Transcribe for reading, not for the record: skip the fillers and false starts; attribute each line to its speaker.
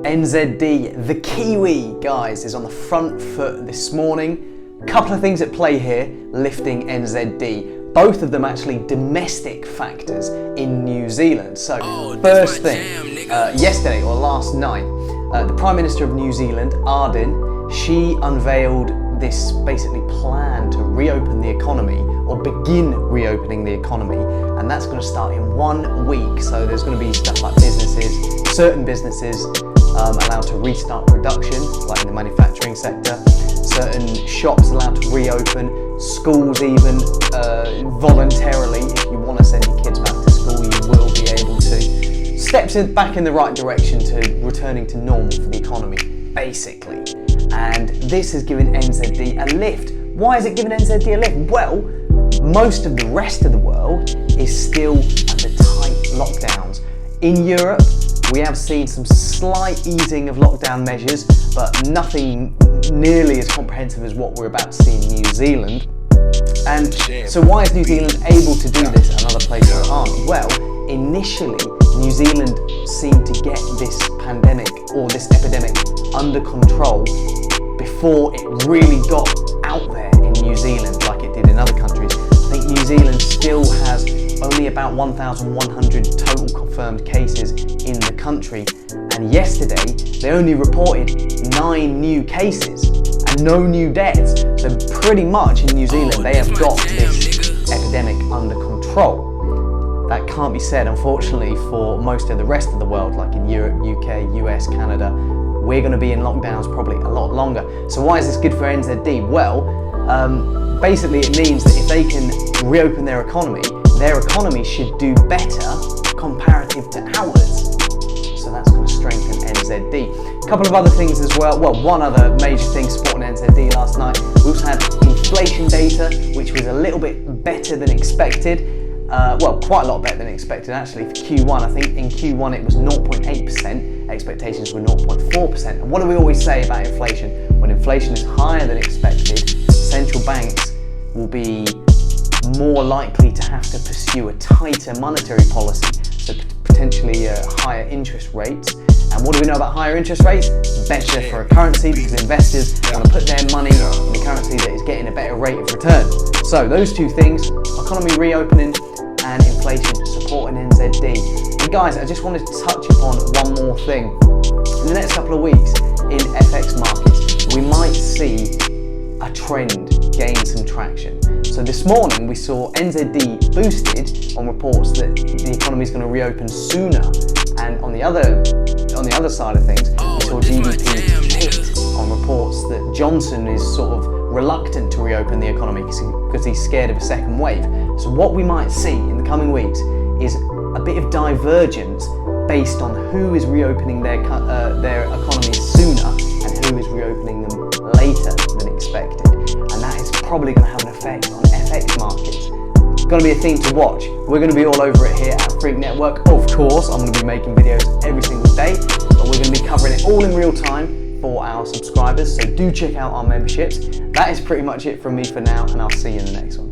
Speaker 1: NZD, the Kiwi, guys, is on the front foot this morning. Couple of things at play here, lifting NZD. Both of them actually domestic factors in New Zealand. So, first thing, yesterday or last night, the Prime Minister of New Zealand, Arden, she unveiled this basically plan to reopen the economy or begin reopening the economy, and that's going to start in 1 week. So there's going to be stuff like certain businesses allowed to restart production, like in the manufacturing sector, certain shops allowed to reopen, schools even voluntarily, if you want to send your kids back to school, you will be able to. Steps back in the right direction to returning to normal for the economy, basically. And this has given NZD a lift. Why is it giving NZD a lift? Well, most of the rest of the world is still under tight lockdowns. In Europe, we have seen some slight easing of lockdown measures, but nothing nearly as comprehensive as what we're about to see in New Zealand. And so why is New Zealand able to do this and other places aren't? Well, initially, New Zealand seemed to get this pandemic or this epidemic under control before it really got out there in New Zealand like it did in other countries. I think New Zealand still has only about 1,100 total confirmed cases in the country, and yesterday they only reported 9 new cases and no new deaths. So pretty much in New Zealand they have got this epidemic under control. That can't be said, unfortunately, for most of the rest of the world, like in Europe, UK, US, Canada. We're going to be in lockdowns probably a lot longer. So why is this good for NZD? Well, basically it means that if they can reopen their economy should do better comparative to ours. So that's going to strengthen NZD. A couple of other things as well. Well, one other major thing supporting NZD last night. We also had inflation data, which was a little bit better than expected. Well, quite a lot better than expected actually for Q1. I think in Q1 it was 0.8%, expectations were 0.4%. And what do we always say about inflation? When inflation is higher than expected, central banks will be more likely to have to pursue a tighter monetary policy, so potentially higher interest rates. And what do we know about higher interest rates? Better for a currency, because investors want to put their money in a currency that is getting a better rate of return. So those two things, economy reopening and inflation supporting NZD. And guys, I just wanted to touch upon one more thing. In the next couple of weeks in FX markets, we might see a trend gain some traction. So this morning we saw NZD boosted on reports that the economy is going to reopen sooner, and on the other side of things, we saw GDP hit on reports that Johnson is sort of reluctant to reopen the economy because he's scared of a second wave. So what we might see in the coming weeks is a bit of divergence based on who is reopening their economies sooner and who is reopening them later than expected. And that is probably going to have an effect on FX markets. It's going to be a theme to watch. We're going to be all over it here at Freak Network. Of course, I'm going to be making videos every single day, but we're going to be covering it all in real time for our subscribers. So do check out our memberships. That is pretty much it from me for now, and I'll see you in the next one.